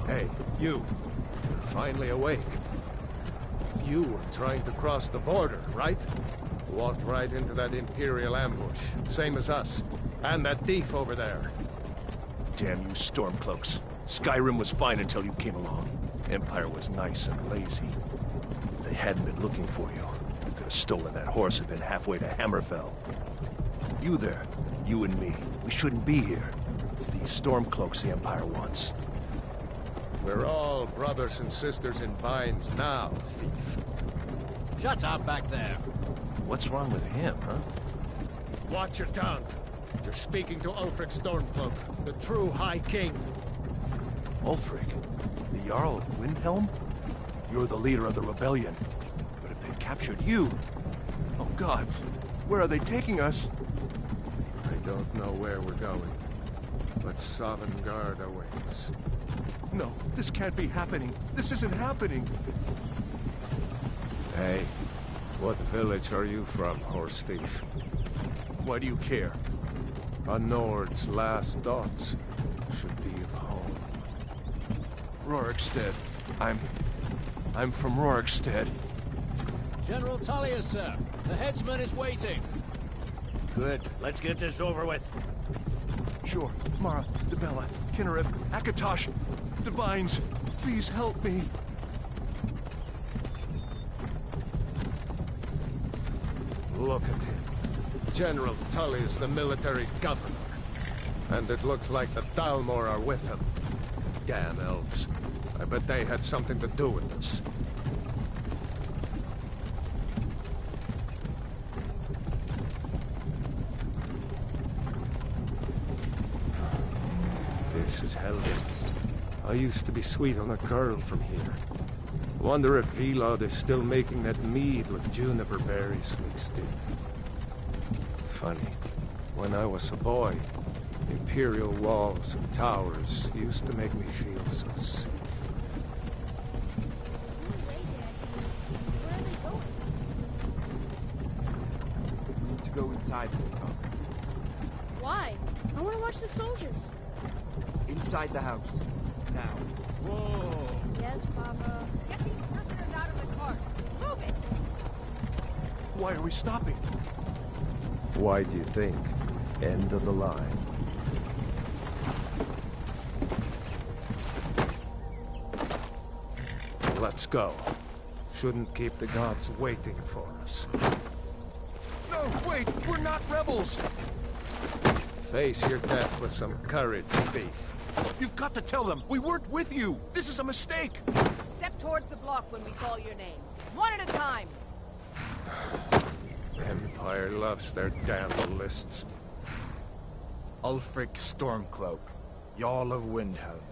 Hey, you. You're finally awake. You were trying to cross the border, right? Walked right into that Imperial ambush, same as us. And that thief over there. Damn you Stormcloaks. Skyrim was fine until you came along. Empire was nice and lazy. If they hadn't been looking for you, you could have stolen that horse and been halfway to Hammerfell. You there, you and me, we shouldn't be here. It's these Stormcloaks the Empire wants. We're all brothers and sisters in binds now, thief. Shut up back there. What's wrong with him, huh? Watch your tongue. You're speaking to Ulfric Stormcloak, the true High King. Ulfric? The Jarl of Windhelm? You're the leader of the rebellion. But if they captured you... Oh gods, where are they taking us? I don't know where we're going, but Sovngarde awaits. No, this can't be happening. This isn't happening. Hey, what village are you from, horse thief? Why do you care? A Nord's last thoughts should be of home. Rorikstead. I'm from Rorikstead. General Tullius, sir. The headsman is waiting. Good. Let's get this over with. Sure. Mara, Debella, Kinnarev, Akatosh, Divines, please help me. Look at him. General Tullius, the military governor. And it looks like the Thalmor are with him. Damn elves. I bet they had something to do with this. This is Helgen. I used to be sweet on a girl from here. Wonder if Vilod is still making that mead with juniper berries mixed in. Funny. When I was a boy, Imperial walls and towers used to make me feel so safe. We need to go inside. Why? I want to watch the soldiers. Inside the house. Now. Whoa! Yes, Papa. Get these prisoners out of the carts. Move it! Why are we stopping? Why do you think? End of the line. Let's go. Shouldn't keep the gods waiting for us. No, wait! We're not rebels! Face your death with some courage, thief. You've got to tell them! We weren't with you! This is a mistake! Step towards the block when we call your name. One at a time. Empire loves their damn lists. Ulfric Stormcloak, Jarl of Windhelm.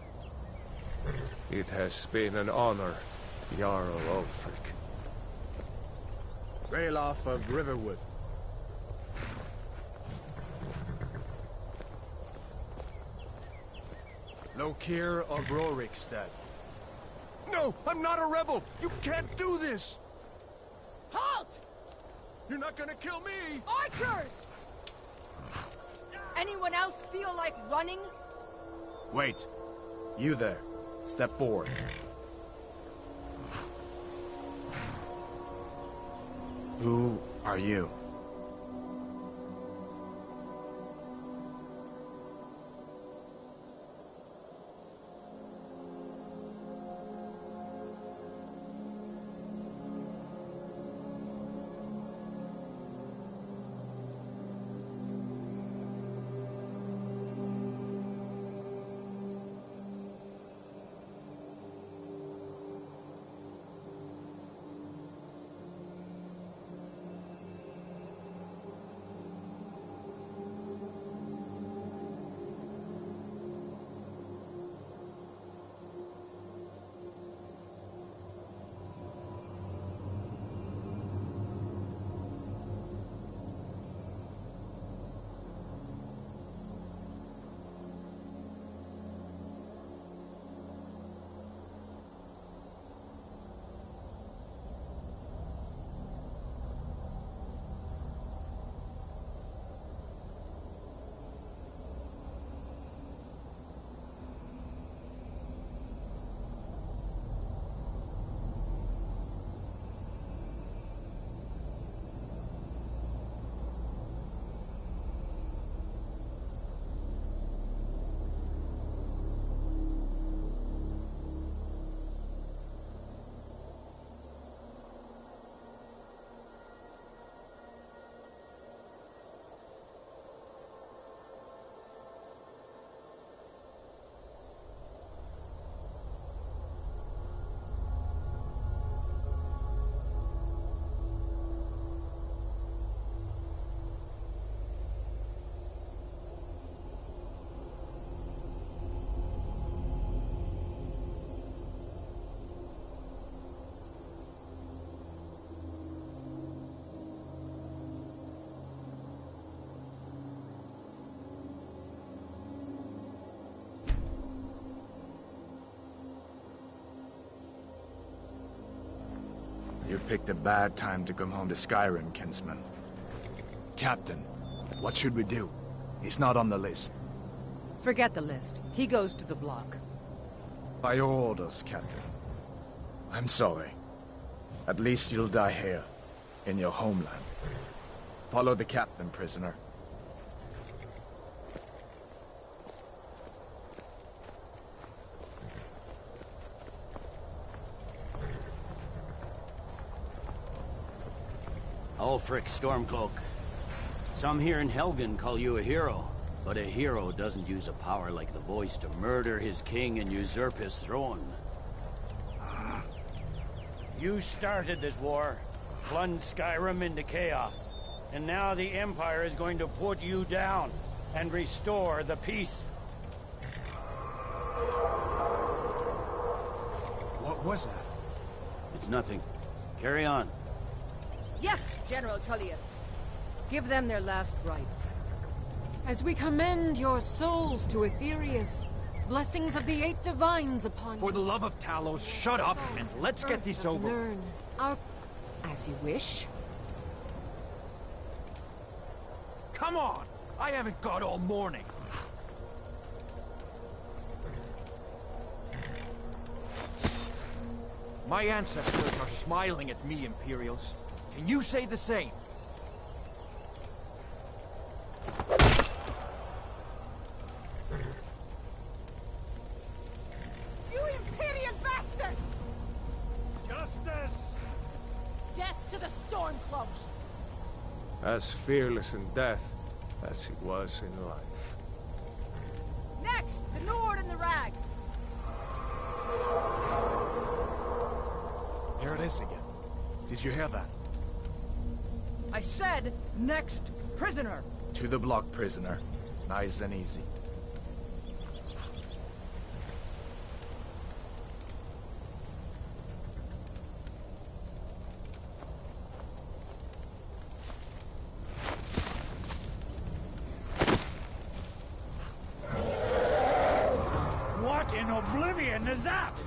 It has been an honor, Jarl Ulfric. Ralof of Riverwood. Lokir of Rorikstead. No! I'm not a rebel! You can't do this! Halt! You're not gonna kill me! Archers! Anyone else feel like running? Wait. You there. Step forward. Who are you? You picked a bad time to come home to Skyrim, kinsman. Captain, what should we do? He's not on the list. Forget the list. He goes to the block. By your orders, Captain. I'm sorry. At least you'll die here, in your homeland. Follow the captain, prisoner. Ulfric Stormcloak. Some here in Helgen call you a hero, but a hero doesn't use a power like the voice to murder his king and usurp his throne. You started this war, plunged Skyrim into chaos, and now the Empire is going to put you down and restore the peace. What was that? It's nothing. Carry on. Yes, General Tullius. Give them their last rites. As we commend your souls to Aetherius, blessings of the eight divines upon you. For the love of Talos, shut up and let's get this over. Learn our... As you wish. Come on! I haven't got all morning. My ancestors are smiling at me, Imperials. Can you say the same? You Imperial bastards! Justice! Death to the Stormcloaks! As fearless in death as he was in life. Next, the Nord and the Rags. There it is again. Did you hear that? I said, next prisoner. To the block, prisoner. Nice and easy. What in oblivion is that?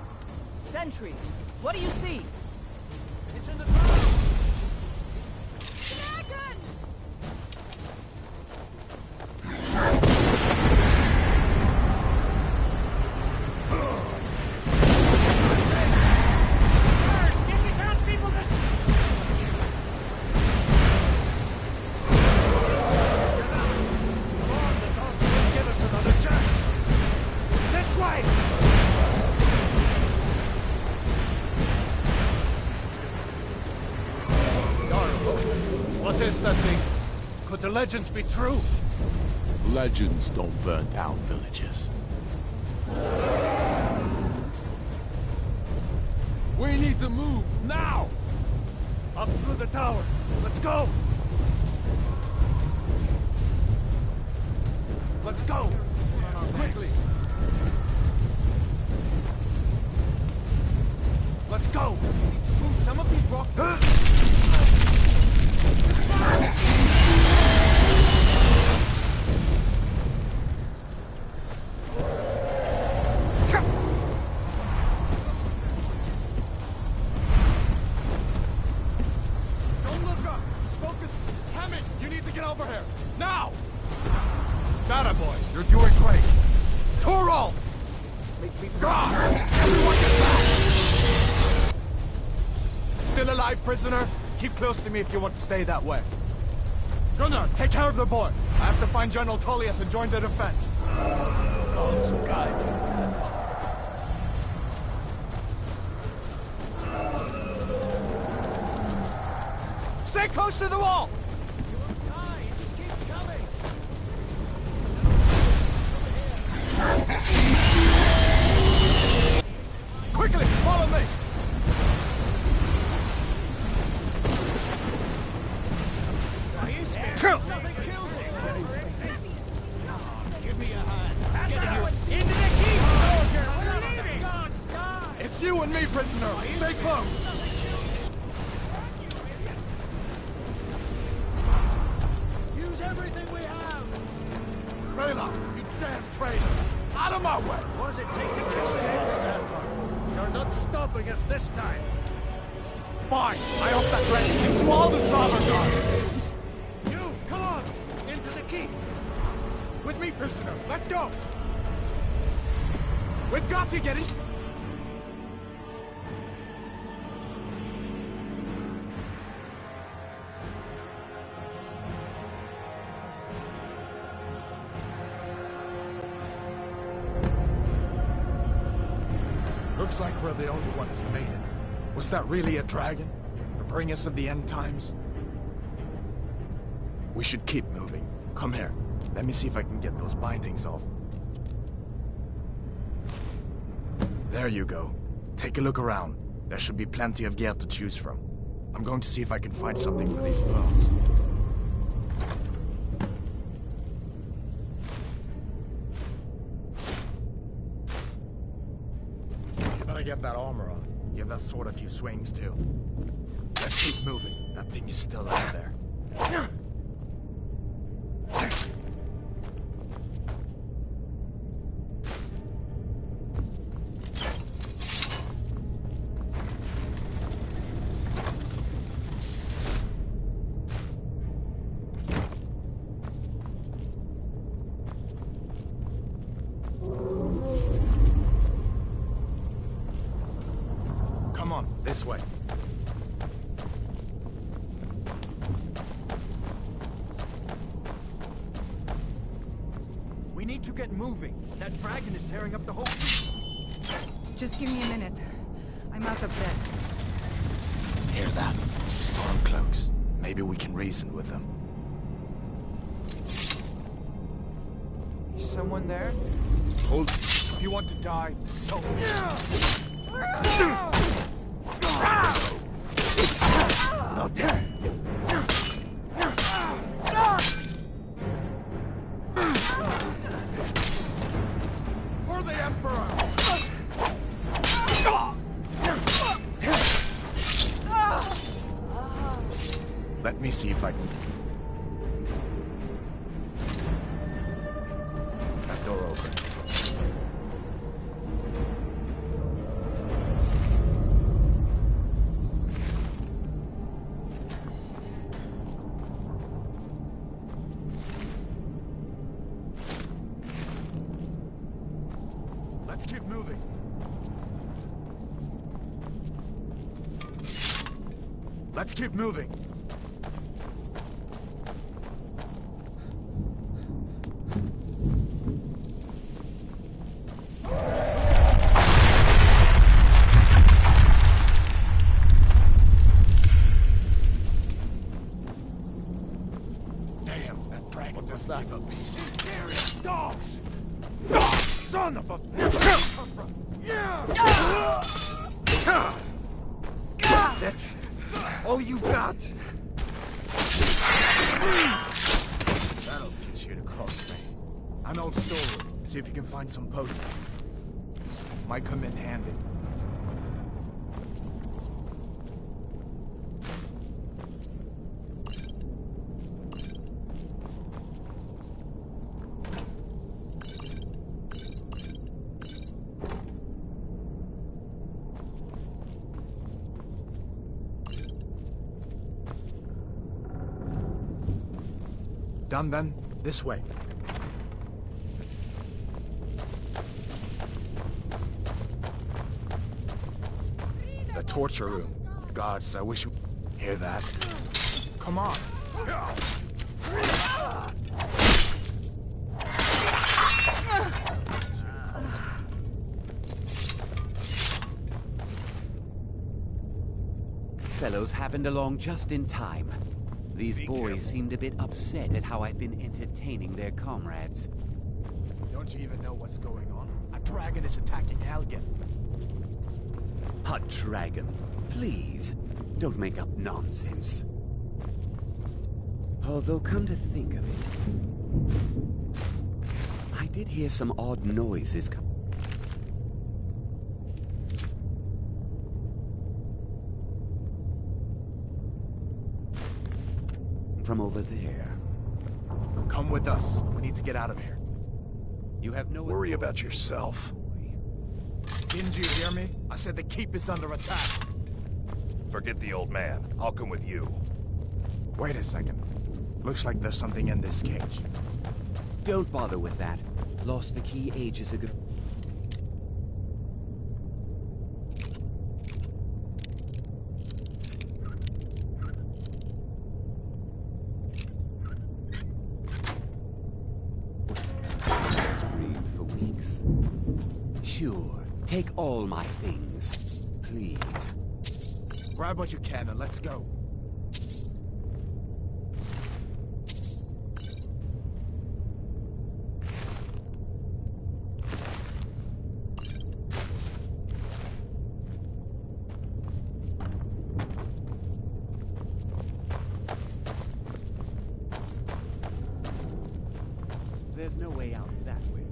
Sentries. What do you see? It's in the ground! Dragon! Give us another chance! This way! What is that thing? Could the legends be true? Legends don't burn down villages. We need to move, now! Up through the tower. Let's go! Let's go! Quickly! Let's go! Move some of these rocks. Don't look up! Just focus! Hammond, you need to get over here! Now! That boy, you're doing great! Torol! God! Everyone get back! Still alive, prisoner? Keep close to me if you want to stay that way. Gunnar, take care of the boy. I have to find General Tullius and join the defense. Stay close to the wall! Quickly, follow me! Kill! It's you and me, prisoner! Stay close! Use everything we have! Rayla, you damn traitor! Out of my way! What does it take to kill this monster? You're not stopping us this time! Fine. I hope that dragon takes you all to Sovngarde. You, come on! Into the keep! With me, prisoner. Let's go. We've got to get in. Looks like we're the only ones who made it. Was that really a dragon? To bring us of the end times? We should keep moving. Come here. Let me see if I can get those bindings off. There you go. Take a look around. There should be plenty of gear to choose from. I'm going to see if I can find something for these bones. Better get that armor on. Give that sword a few swings, too. Let's keep moving. That thing is still out there. Come on, this way. We need to get moving. That dragon is tearing up the whole... Just give me a minute. I'm out of breath. Hear that? Stormcloaks. Maybe we can reason with them. Is someone there? Hold. If you want to die, so... Not there. For the Emperor! Let me see if I can... That door open. Let's keep moving. Let's keep moving. Damn, that dragon does not give up peace. Inferior dogs! Son of a... That's all you got. That'll teach you to cross me. An old story. See if you can find some potions. Might come in handy. Done then? This way. The torture room. Gods, I wish you... Hear that? Come on. Fellows happened along just in time. These boys seemed a bit upset at how I've been entertaining their comrades. Don't you even know what's going on? A dragon is attacking Helgen. A dragon. Please, don't make up nonsense. Although, come to think of it, I did hear some odd noises from over there. Come with us. We need to get out of here. You have no... Worry about yourself. Didn't you hear me? I said the keep is under attack. Forget the old man. I'll come with you. Wait a second. Looks like there's something in this cage. Don't bother with that. Lost the key ages ago. Screamed for weeks. Sure, take all my things, please. Grab what you can and let's go. There's no way out that way.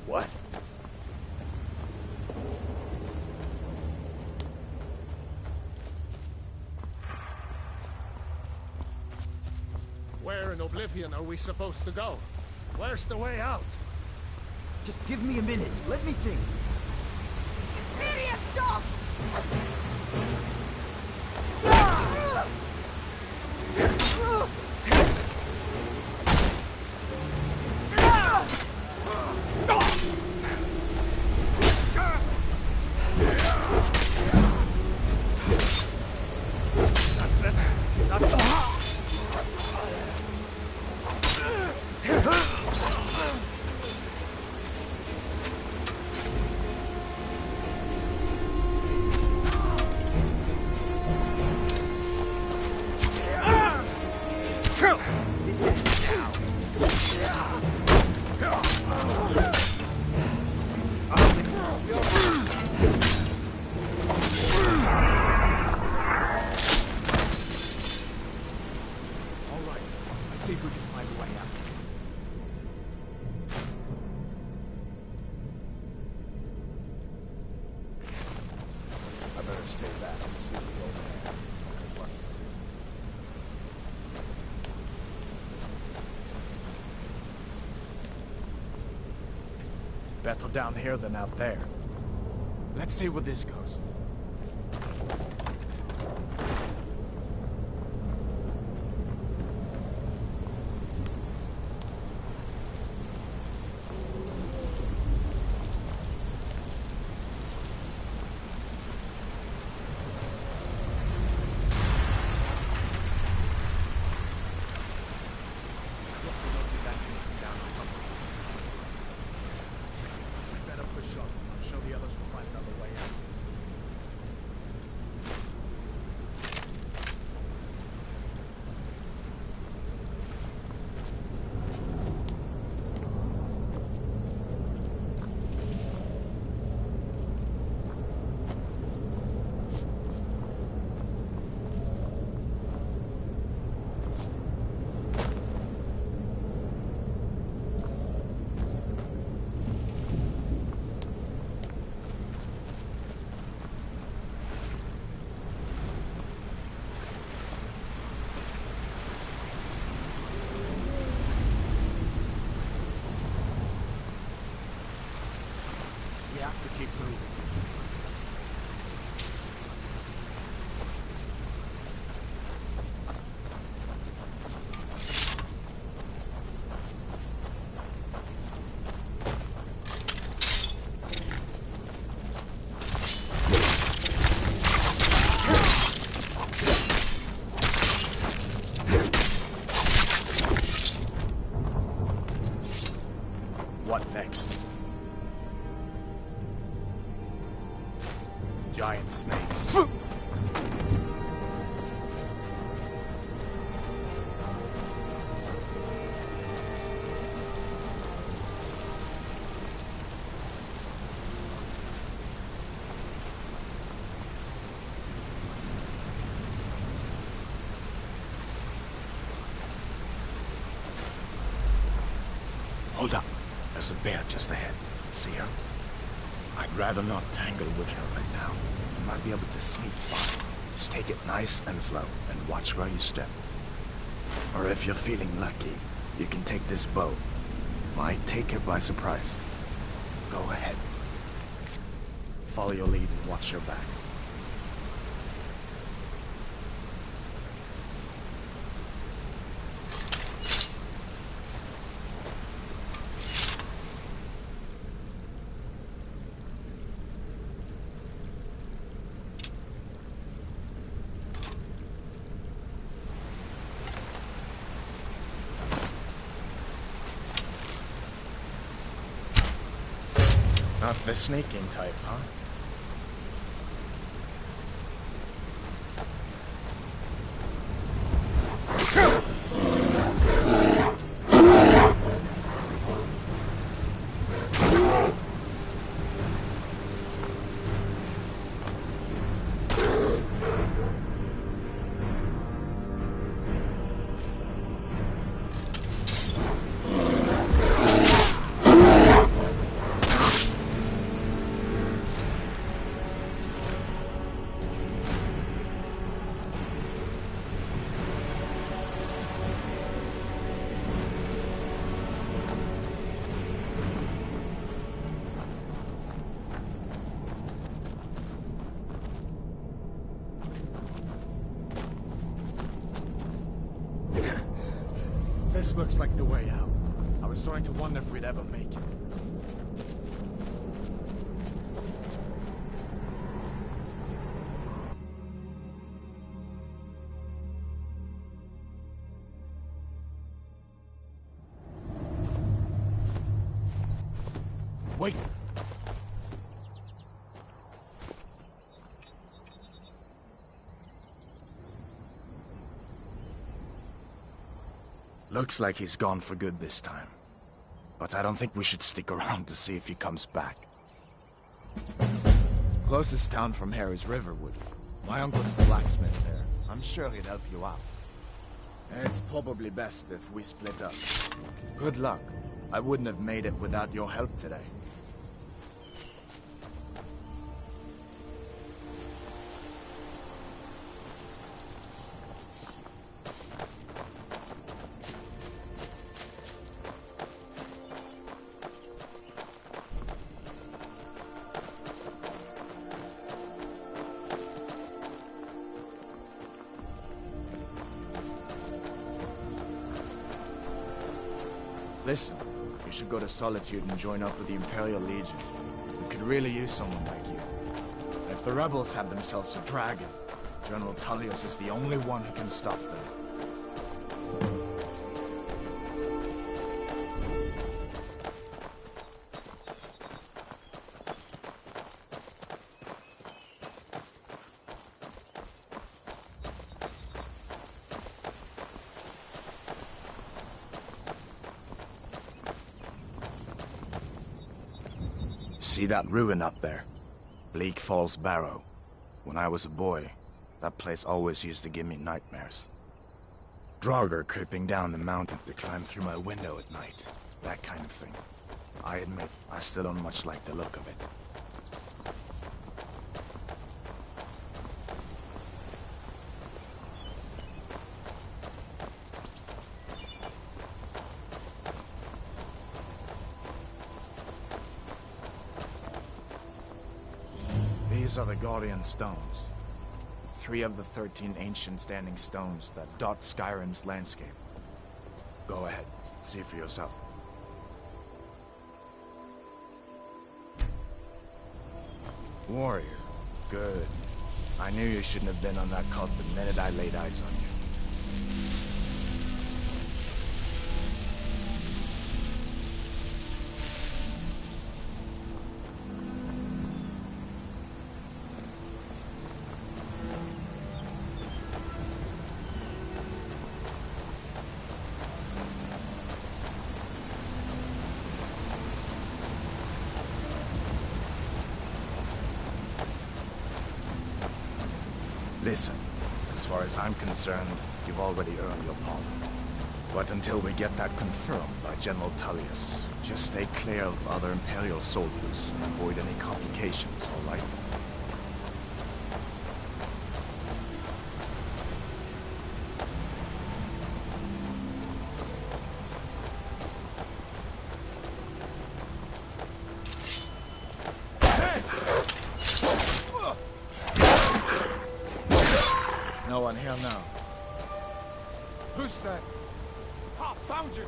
What? Where in Oblivion are we supposed to go? Where's the way out? Just give me a minute. Let me think. Imperium, stop! That's it. That's See if we can find a way out. I better stay back and see the old man. Good luck with it. Better down here than out there. Let's see where this goes. We have to keep moving. What next? Giant snakes. Hold up. There's a bear just ahead. See her? I'd rather not tangle with her right now. You might be able to sneak by. Just take it nice and slow, and watch where you step. Or if you're feeling lucky, you can take this bow. Might take her by surprise. Go ahead. Follow your lead and watch your back. Not the sneaking type, huh? This looks like the way out. I was starting to wonder if we'd ever make it. Wait! Looks like he's gone for good this time. But I don't think we should stick around to see if he comes back. Closest town from here is Riverwood. My uncle's the blacksmith there. I'm sure he'd help you out. It's probably best if we split up. Good luck. I wouldn't have made it without your help today. Listen, you should go to Solitude and join up with the Imperial Legion. We could really use someone like you. If the rebels have themselves a dragon, General Tullius is the only one who can stop them. See that ruin up there? Bleak Falls Barrow. When I was a boy, that place always used to give me nightmares. Draugr creeping down the mountain to climb through my window at night. That kind of thing. I admit, I still don't much like the look of it. These are the Guardian Stones. 3 of the 13 ancient standing stones that dot Skyrim's landscape. Go ahead, see for yourself. Warrior. Good. I knew you shouldn't have been on that cult the minute I laid eyes on you. Listen, as far as I'm concerned, you've already earned your pardon. But until we get that confirmed by General Tullius, just stay clear of other Imperial soldiers and avoid any complications, all right? No one here now. Who's that? Ah, found you!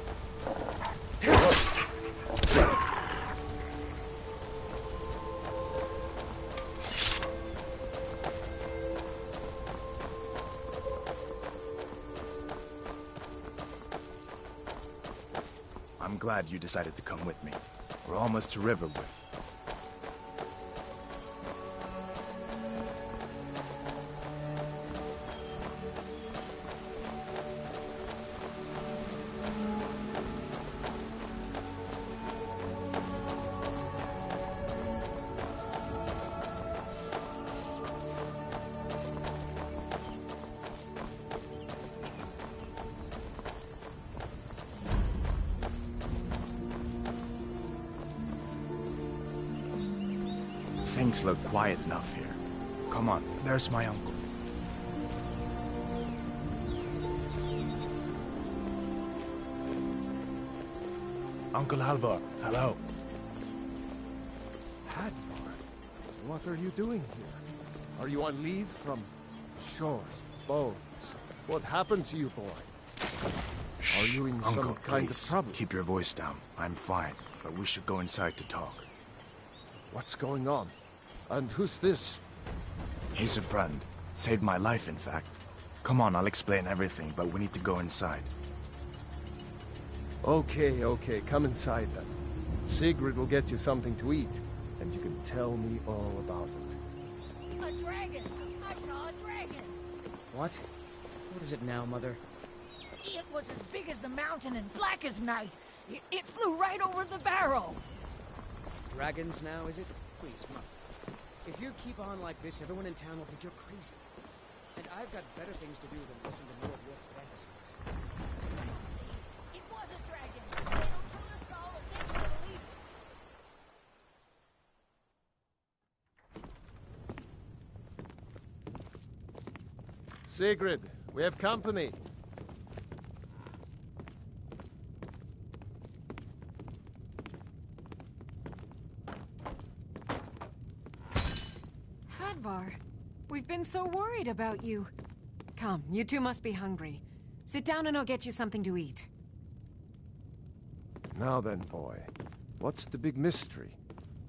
I'm glad you decided to come with me. We're almost to Riverwood. Things look quiet enough here. Come on, there's my uncle. Uncle Halvar, hello. Hadvar, what are you doing here? Are you on leave from shores, boats? What happened to you, boy? Are you in Uncle, some kind please, of trouble? keep your voice down. I'm fine, but we should go inside to talk. What's going on? And who's this? He's a friend. Saved my life, in fact. Come on, I'll explain everything, but we need to go inside. Okay, come inside then. Sigrid will get you something to eat, and you can tell me all about it. A dragon! I saw a dragon! What? What is it now, Mother? It was as big as the mountain and black as night. It flew right over the barrow. Dragons now, is it? Please, Mother. If you keep on like this, everyone in town will think you're crazy. And I've got better things to do than listen to more of your fantasies. See, it was a dragon. It'll kill us all if they can't believe it. Sigrid, we have company. Hadvar, we've been so worried about you. Come, you two must be hungry. Sit down and I'll get you something to eat. Now then, boy, what's the big mystery?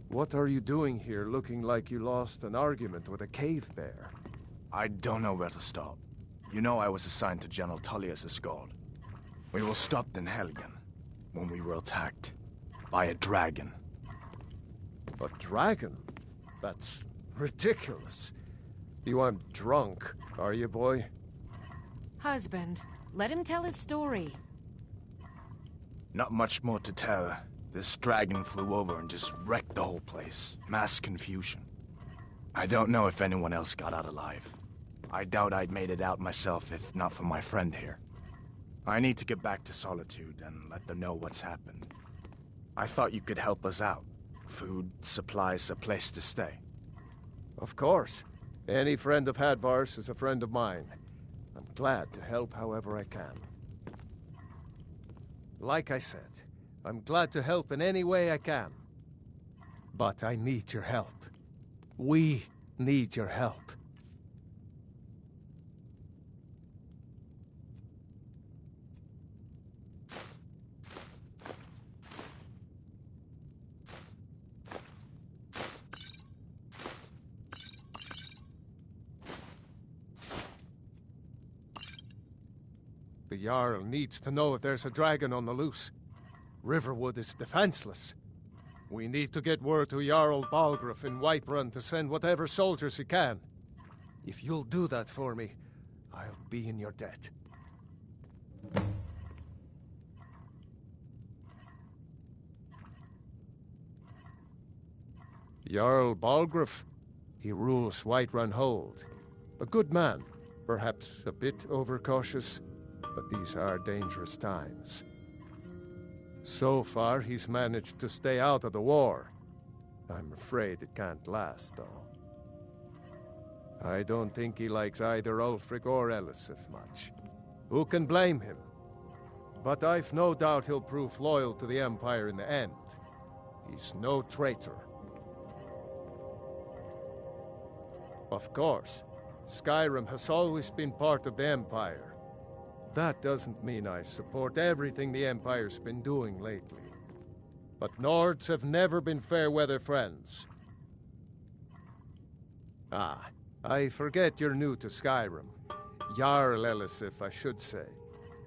What are you doing here looking like you lost an argument with a cave bear? I don't know where to stop. You know I was assigned to General Tullius' guard. We were stopped in Helgen when we were attacked by a dragon. A dragon? That's ridiculous. You aren't drunk, are you, boy? Husband, let him tell his story. Not much more to tell. This dragon flew over and just wrecked the whole place. Mass confusion. I don't know if anyone else got out alive. I doubt I'd made it out myself if not for my friend here. I need to get back to Solitude and let them know what's happened. I thought you could help us out. Food, supplies, a place to stay. Of course. Any friend of Hadvar's is a friend of mine. I'm glad to help however I can. Like I said, I'm glad to help in any way I can. But I need your help. We need your help. The Jarl needs to know if there's a dragon on the loose. Riverwood is defenseless. We need to get word to Jarl Balgruuf in Whiterun to send whatever soldiers he can. If you'll do that for me, I'll be in your debt. Jarl Balgruuf. He rules Whiterun Hold. A good man, perhaps a bit overcautious. but these are dangerous times. So far, he's managed to stay out of the war. I'm afraid it can't last, though. I don't think he likes either Ulfric or Elisif much. Who can blame him? But I've no doubt he'll prove loyal to the Empire in the end. He's no traitor. Of course, Skyrim has always been part of the Empire. That doesn't mean I support everything the Empire's been doing lately. But Nords have never been fair-weather friends. Ah, I forget you're new to Skyrim. Jarl Elisif, I should say.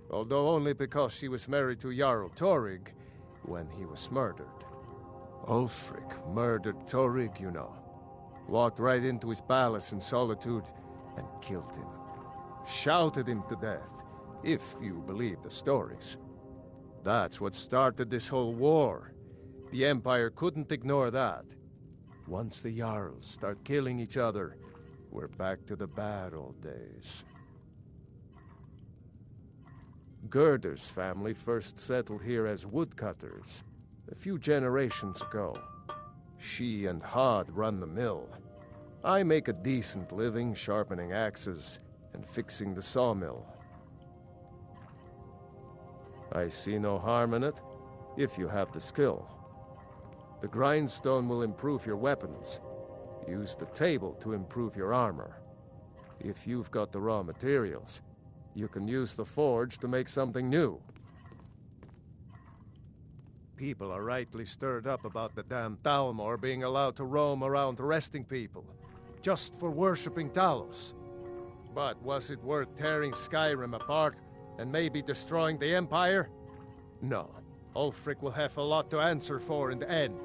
Although only because she was married to Jarl Torygg when he was murdered. Ulfric murdered Torygg, you know. Walked right into his palace in Solitude and killed him. Shouted him to death, if you believe the stories. That's what started this whole war. The Empire couldn't ignore that. Once the Jarls start killing each other, we're back to the bad old days. Gerder's family first settled here as woodcutters a few generations ago. She and Hod run the mill. I make a decent living sharpening axes and fixing the sawmill. I see no harm in it, if you have the skill. The grindstone will improve your weapons. Use the table to improve your armor. If you've got the raw materials, you can use the forge to make something new. People are rightly stirred up about the damn Thalmor being allowed to roam around arresting people, just for worshipping Talos. But was it worth tearing Skyrim apart and maybe destroying the Empire? No. Ulfric will have a lot to answer for in the end.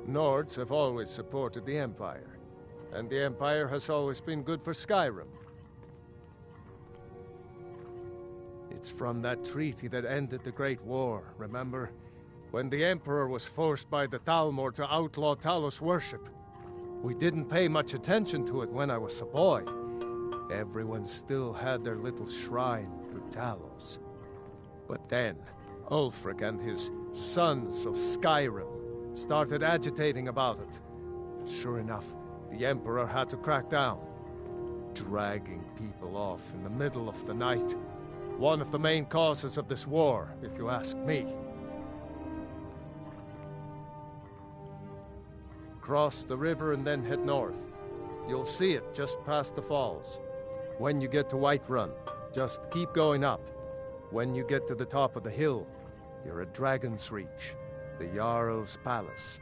Nords have always supported the Empire, and the Empire has always been good for Skyrim. It's from that treaty that ended the Great War, remember? When the Emperor was forced by the Thalmor to outlaw Talos worship. We didn't pay much attention to it when I was a boy. Everyone still had their little shrine to Talos. But then, Ulfric and his sons of Skyrim started agitating about it. Sure enough, the Emperor had to crack down. Dragging people off in the middle of the night. One of the main causes of this war, if you ask me. Cross the river and then head north. You'll see it just past the falls. When you get to Whiterun, just keep going up. When you get to the top of the hill, you're at Dragon's Reach, the Jarl's palace.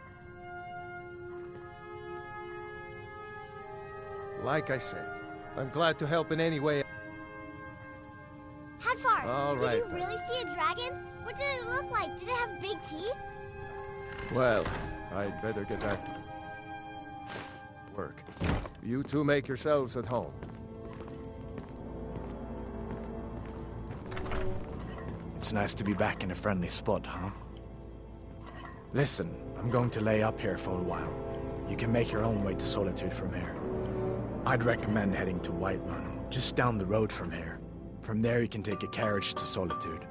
Like I said, I'm glad to help in any way. Hadvar, All did right, you really see a dragon? What did it look like? Did it have big teeth? Well, I'd better get back to work. You two make yourselves at home. It's nice to be back in a friendly spot, huh? Listen, I'm going to lay up here for a while. You can make your own way to Solitude from here. I'd recommend heading to Whiterun, just down the road from here. From there you can take a carriage to Solitude.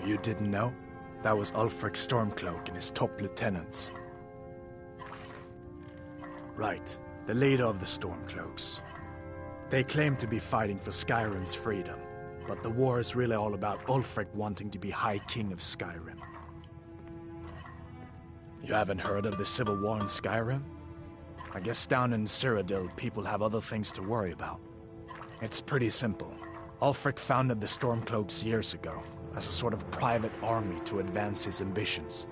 You didn't know? That was Ulfric Stormcloak and his top lieutenants. Right, the leader of the Stormcloaks. They claim to be fighting for Skyrim's freedom, but the war is really all about Ulfric wanting to be High King of Skyrim. You haven't heard of the Civil War in Skyrim? I guess down in Cyrodiil, people have other things to worry about. It's pretty simple. Ulfric founded the Stormcloaks years ago, as a sort of private army to advance his ambitions.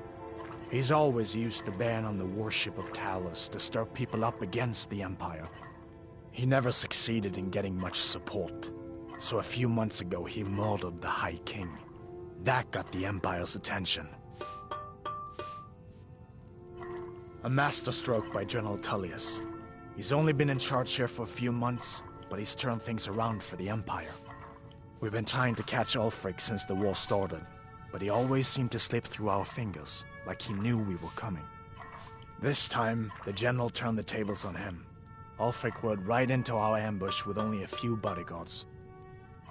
He's always used the ban on the worship of Talos to stir people up against the Empire. He never succeeded in getting much support, so a few months ago he murdered the High King. That got the Empire's attention. A masterstroke by General Tullius. He's only been in charge here for a few months, but he's turned things around for the Empire. We've been trying to catch Ulfric since the war started, but he always seemed to slip through our fingers, like he knew we were coming. This time, the general turned the tables on him. Ulfric rode right into our ambush with only a few bodyguards.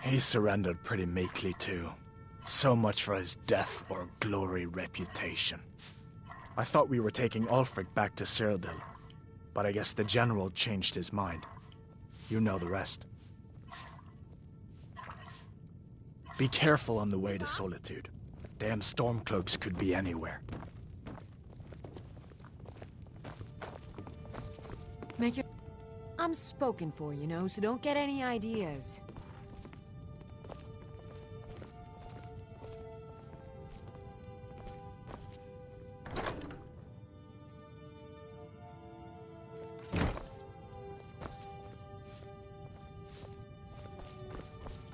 He surrendered pretty meekly, too. So much for his death or glory reputation. I thought we were taking Ulfric back to Cyrodiil, but I guess the general changed his mind. You know the rest. Be careful on the way to Solitude. Damn Stormcloaks could be anywhere. Make your... I'm spoken for, you know, so don't get any ideas.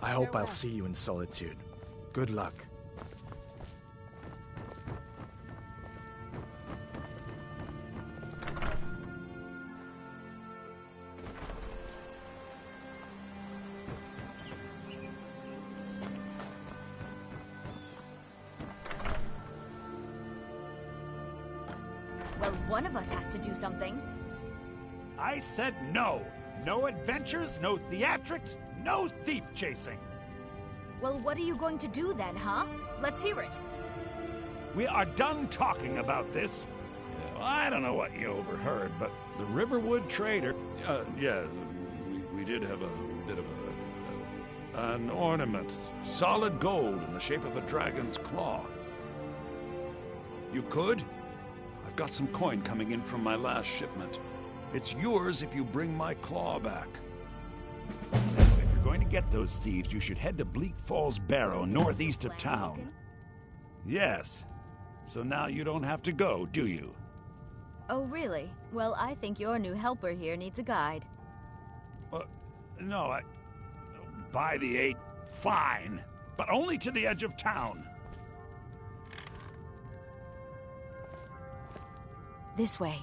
I hope I'll see you in Solitude. Good luck. Well, one of us has to do something. I said no. No adventures, no theatrics, no thief chasing. Well, what are you going to do then, huh? Let's hear it. We are done talking about this. I don't know what you overheard, but the Riverwood trader... we did have a bit of an ornament. Solid gold in the shape of a dragon's claw. You could? I've got some coin coming in from my last shipment. It's yours if you bring my claw back. Now, if you're going to get those thieves, you should head to Bleak Falls Barrow, northeast of town. Yes. So now you don't have to go, do you? Oh, really? Well, I think your new helper here needs a guide. No, by the 8, fine. But only to the edge of town. This way.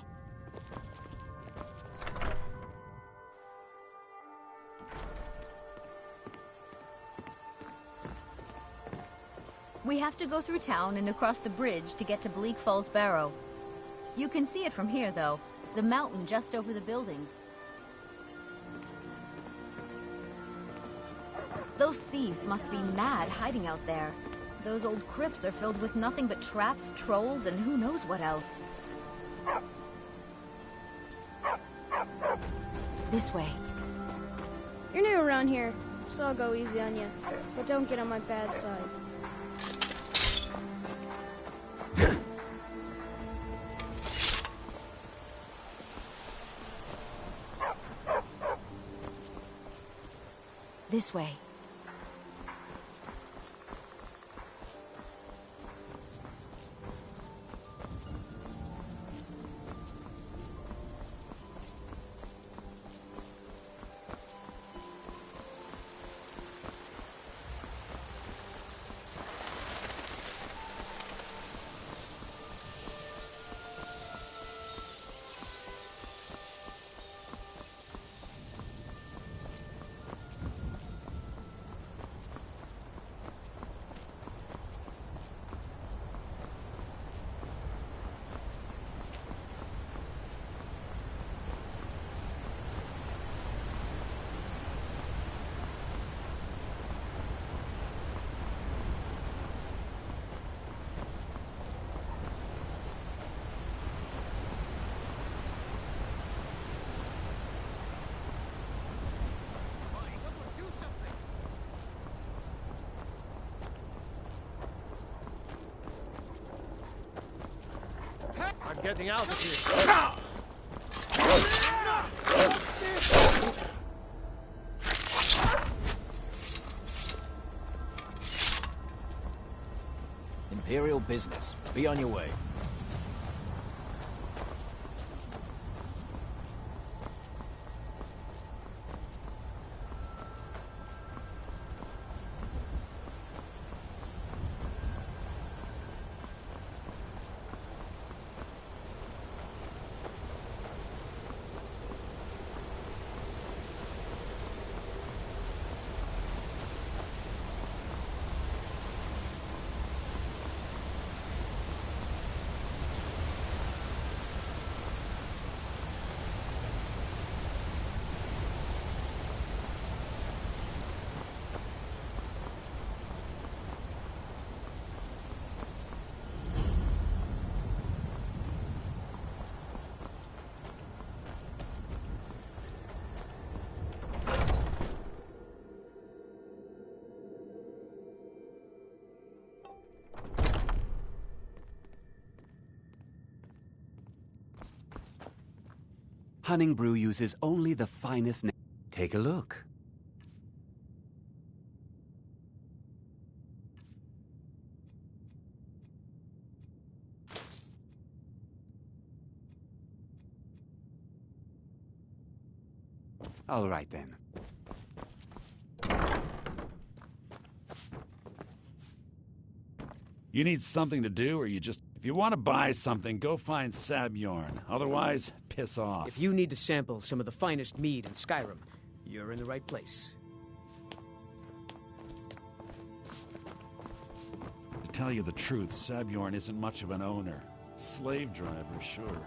We have to go through town and across the bridge to get to Bleak Falls Barrow. You can see it from here, though. The mountain just over the buildings. Those thieves must be mad hiding out there. Those old crypts are filled with nothing but traps, trolls, and who knows what else. This way. You're new around here, so I'll go easy on you. But don't get on my bad side. This way. I'm getting out of here. Imperial business. Be on your way. Hunning Brew uses only the finest. Take a look. All right, then. You need something to do, or you just... If you want to buy something, go find Sabjorn. Otherwise, piss off. If you need to sample some of the finest mead in Skyrim, you're in the right place. To tell you the truth, Sabjorn isn't much of an owner. Slave driver, sure.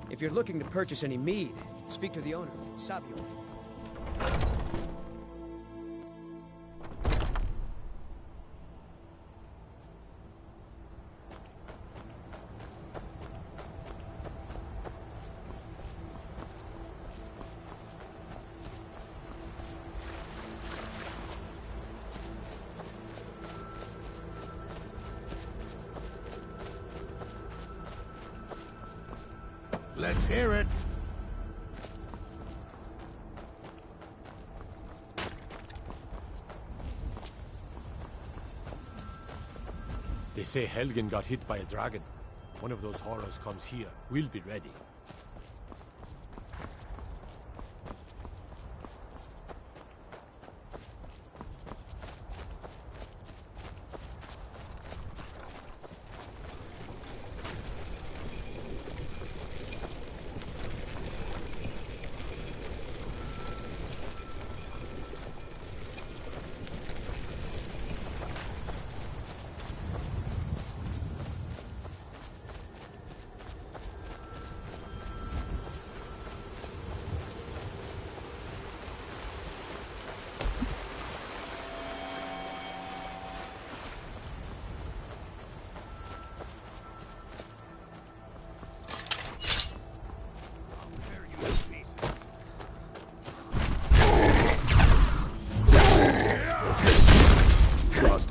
If you're looking to purchase any mead, speak to the owner, Sabio. Let's hear it. They say Helgen got hit by a dragon. One of those horrors comes here. We'll be ready.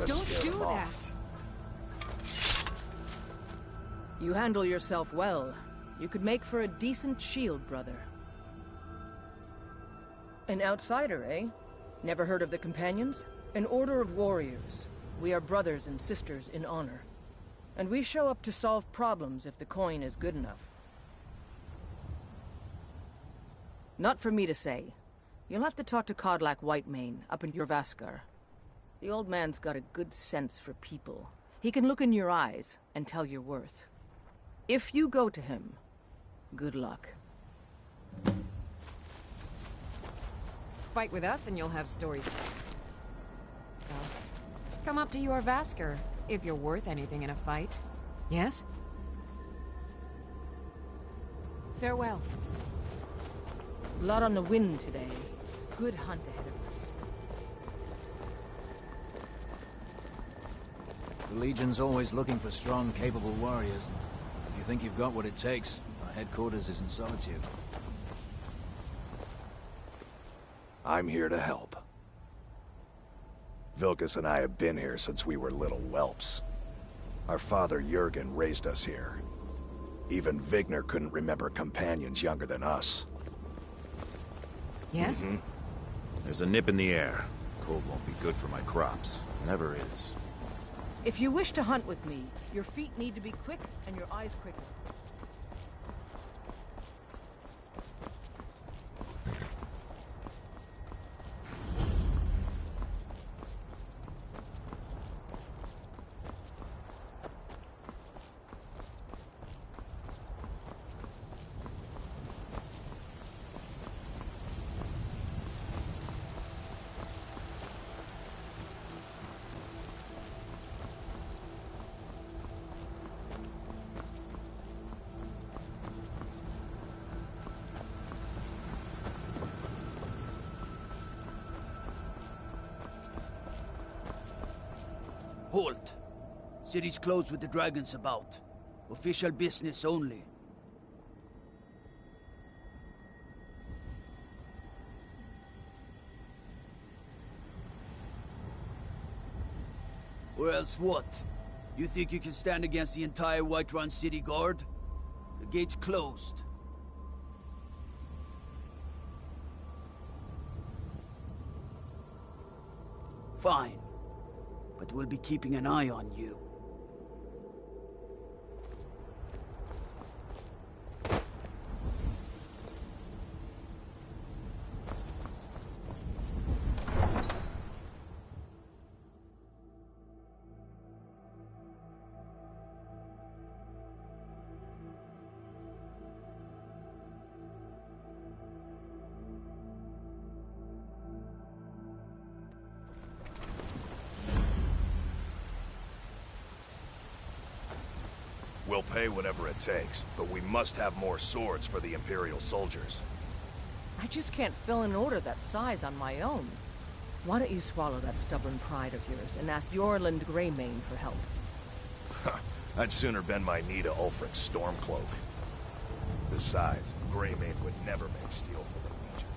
Don't do that. You handle yourself well. You could make for a decent shield, brother. An outsider, eh? Never heard of the Companions? An order of warriors. We are brothers and sisters in honor. And we show up to solve problems if the coin is good enough. Not for me to say. You'll have to talk to Kodlak Whitemane up in Jorvaskar. The old man's got a good sense for people. He can look in your eyes and tell your worth. If you go to him, good luck. Fight with us and you'll have stories. Well, come up to Jorvaskar, if you're worth anything in a fight. Yes? Farewell. Lot on the wind today. Good hunt ahead of us. The Legion's always looking for strong, capable warriors. If you think you've got what it takes, our headquarters is in Solitude. I'm here to help. Vilkas and I have been here since we were little whelps. Our father Jurgen raised us here. Even Vigner couldn't remember companions younger than us. Yes? Mm-hmm. There's a nip in the air. Cold won't be good for my crops. Never is. If you wish to hunt with me, your feet need to be quick and your eyes quicker. Halt! City's closed with the dragons about. Official business only. Or else what? You think you can stand against the entire Whiterun City Guard? The gate's closed. Fine. But we'll be keeping an eye on you. We'll pay whatever it takes, but we must have more swords for the Imperial soldiers. I just can't fill an order that size on my own. Why don't you swallow that stubborn pride of yours and ask Yorland Greymane for help? I'd sooner bend my knee to Ulfric's Stormcloak. Besides, Greymane would never make steel for the Legion.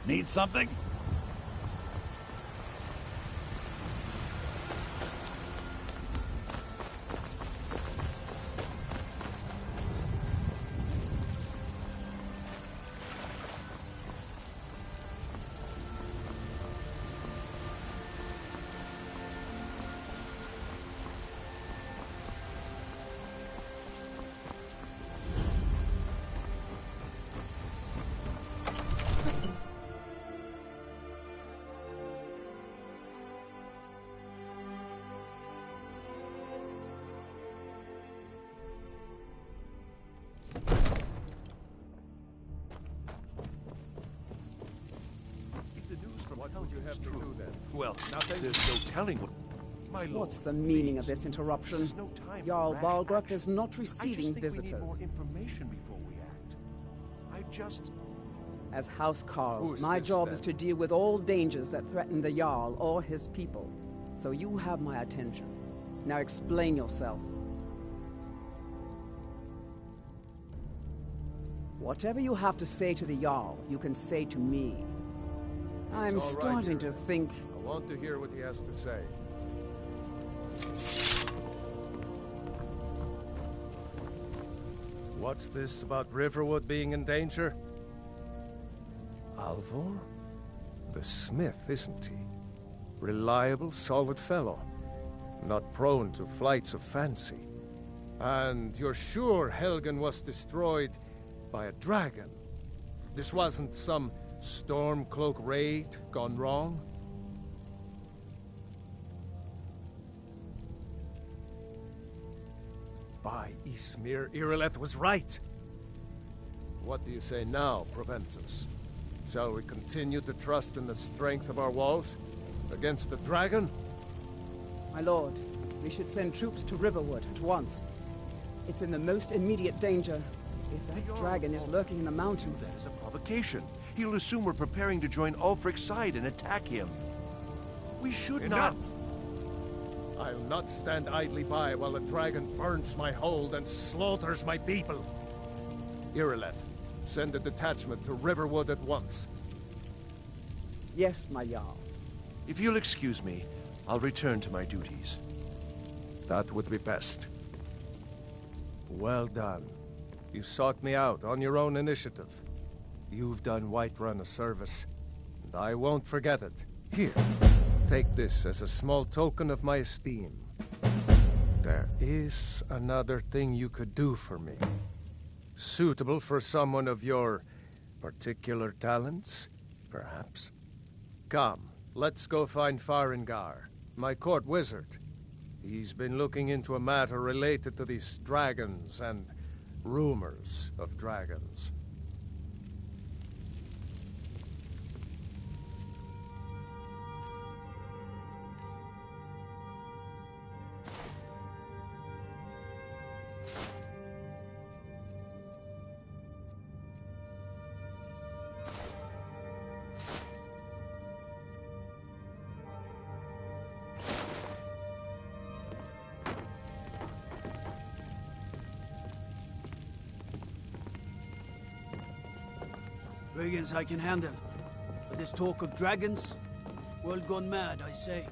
Need something? What would you have to do then? Well, nothing. There's no telling what... My lord, What's the meaning of this interruption? This is no time Jarl for rash Balgrup action. is not receiving I just think visitors. we need more information before we act. I just... As House Carl, Who's my this, job then? is to deal with all dangers that threaten the Jarl or his people. So you have my attention. Now explain yourself. Whatever you have to say to the Jarl, you can say to me. I'm It's all right, starting to Yuri. think... I want to hear what he has to say. What's this about Riverwood being in danger? Alvor? The smith, isn't he? Reliable, solid fellow. Not prone to flights of fancy. And you're sure Helgen was destroyed by a dragon? This wasn't some Stormcloak raid gone wrong? By Ysmir, Irileth was right. What do you say now, Proventus? Shall we continue to trust in the strength of our walls against the dragon? My lord, we should send troops to Riverwood at once. It's in the most immediate danger. If that dragon is lurking in the mountains... That is a provocation. He'll assume we're preparing to join Ulfric's side and attack him. We should Enough! not... I'll not stand idly by while the dragon burns my hold and slaughters my people. Irileth, send a detachment to Riverwood at once. Yes, my Jarl. If you'll excuse me, I'll return to my duties. That would be best. Well done. You sought me out on your own initiative. You've done Whiterun a service, and I won't forget it. Here, take this as a small token of my esteem. There is another thing you could do for me. Suitable for someone of your particular talents, perhaps. Come, let's go find Farengar, my court wizard. He's been looking into a matter related to these dragons and rumors of dragons. Brigands I can handle. But this talk of dragons, World gone mad, I say.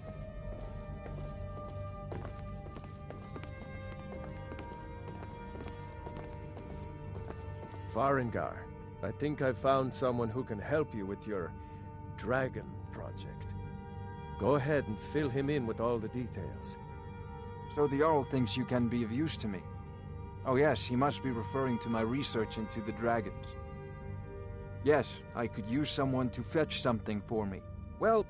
Farengar, I think I found someone who can help you with your dragon project. Go ahead and fill him in with all the details. So the Jarl thinks you can be of use to me. Oh yes, he must be referring to my research into the dragons. Yes, I could use someone to fetch something for me. Well,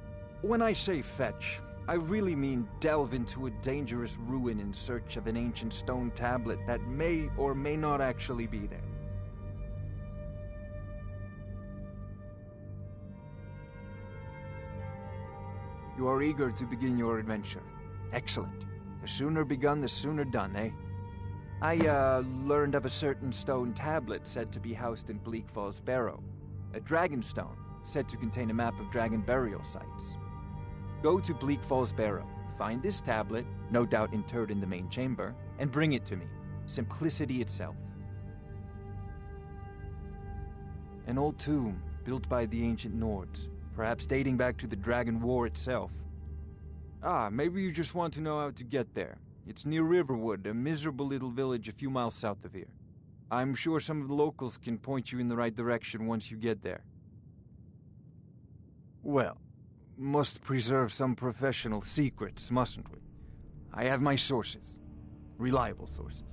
when I say fetch, I really mean delve into a dangerous ruin in search of an ancient stone tablet that may or may not actually be there. You are eager to begin your adventure. Excellent. The sooner begun, the sooner done, eh? I, learned of a certain stone tablet said to be housed in Bleak Falls Barrow. A dragon stone, said to contain a map of dragon burial sites. Go to Bleak Falls Barrow, find this tablet, no doubt interred in the main chamber, and bring it to me. Simplicity itself. An old tomb, built by the ancient Nords, perhaps dating back to the Dragon War itself. Ah, maybe you just want to know how to get there. It's near Riverwood, a miserable little village a few miles south of here. I'm sure some of the locals can point you in the right direction once you get there. Well, must preserve some professional secrets, mustn't we? I have my sources. Reliable sources.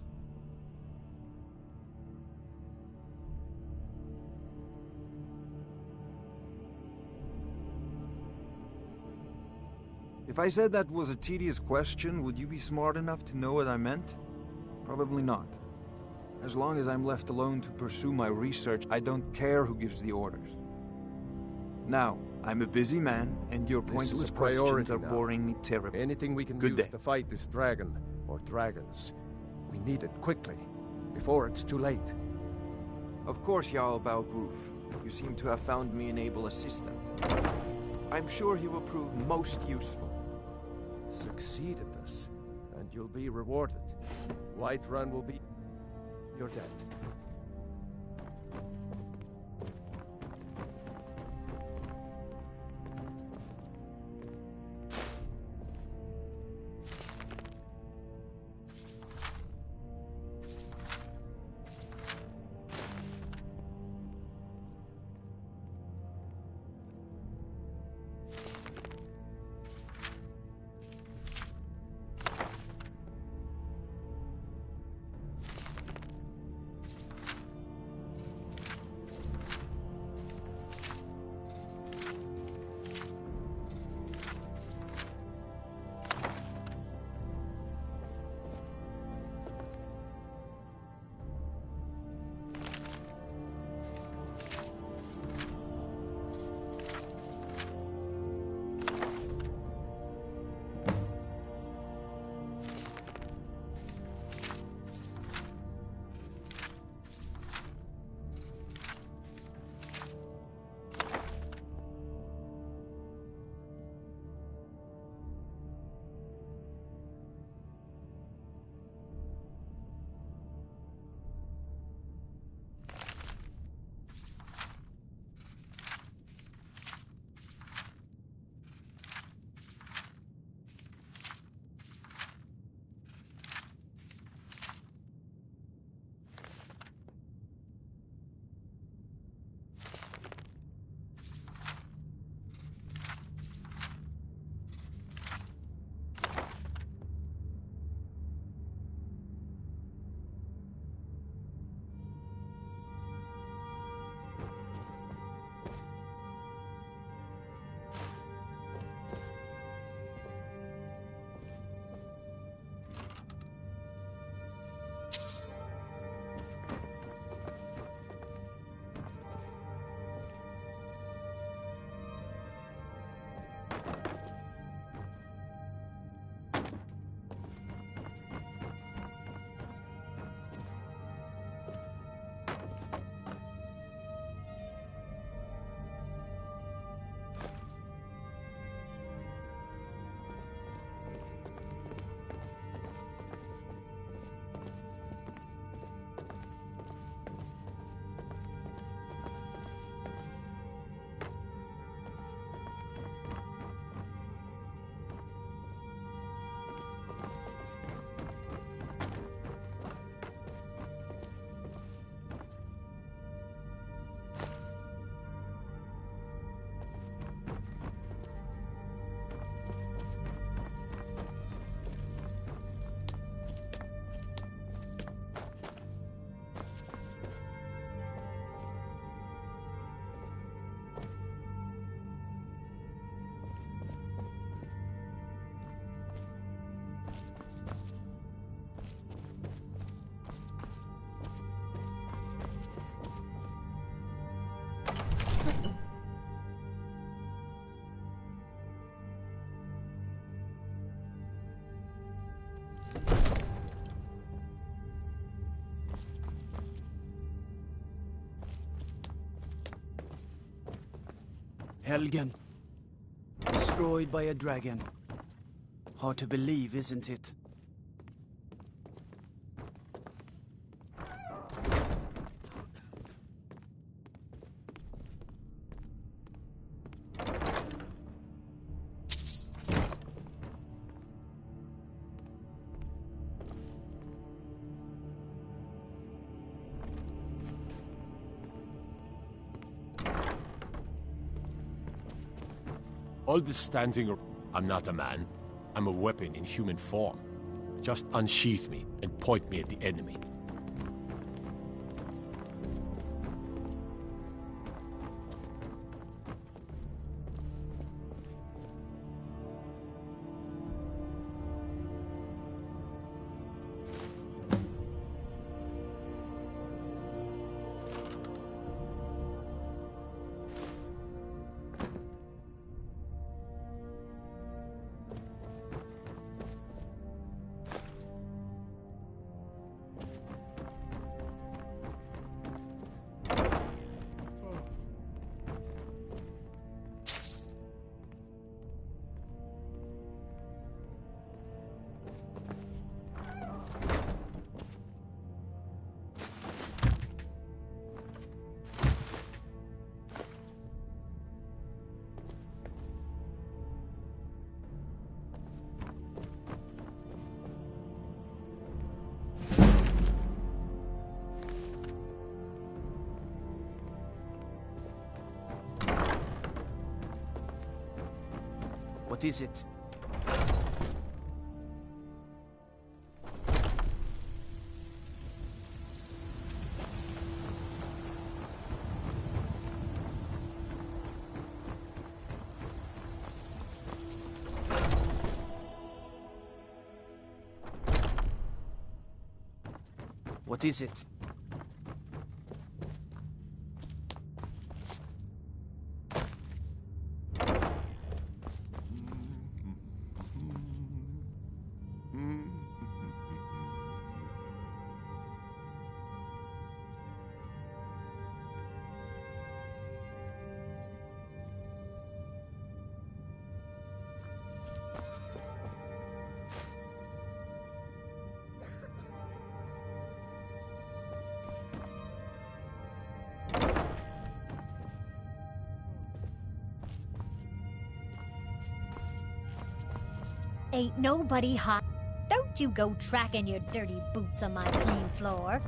If I said that was a tedious question, would you be smart enough to know what I meant? Probably not. As long as I'm left alone to pursue my research, I don't care who gives the orders. Now, I'm a busy man, and your pointless questions are boring me terribly. Anything we can use to fight this dragon, or dragons, we need it quickly, before it's too late. Of course, Jarl Balgruf. You seem to have found me an able assistant. I'm sure he will prove most useful. Succeed at this, and you'll be rewarded. Whiterun will be your debt. Helgen. Destroyed by a dragon. Hard to believe, isn't it? All this standing... I'm not a man. I'm a weapon in human form. Just unsheath me and point me at the enemy. What is it? What is it? Ain't nobody hot. Don't you go tracking your dirty boots on my clean floor.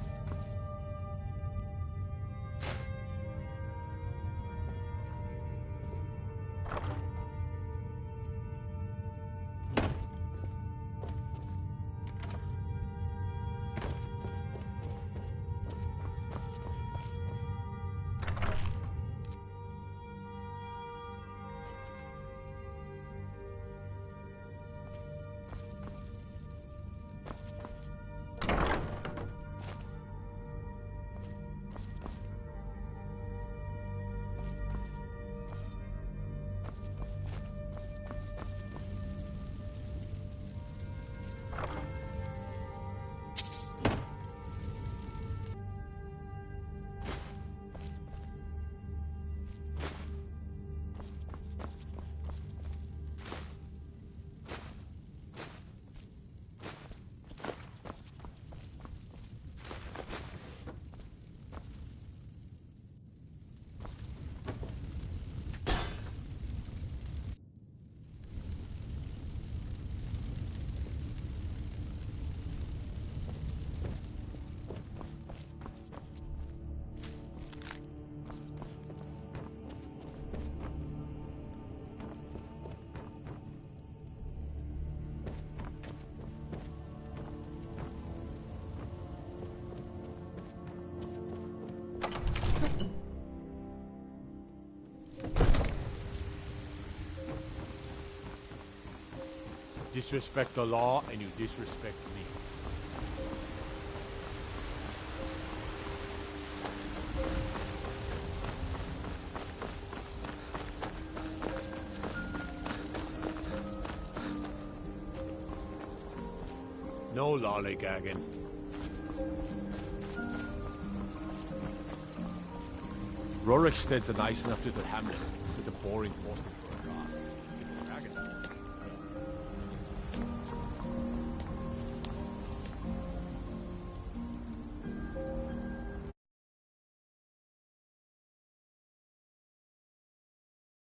Disrespect the law, and you disrespect me. No lollygagging. Rorikstead's a nice enough little hamlet, the boring Boston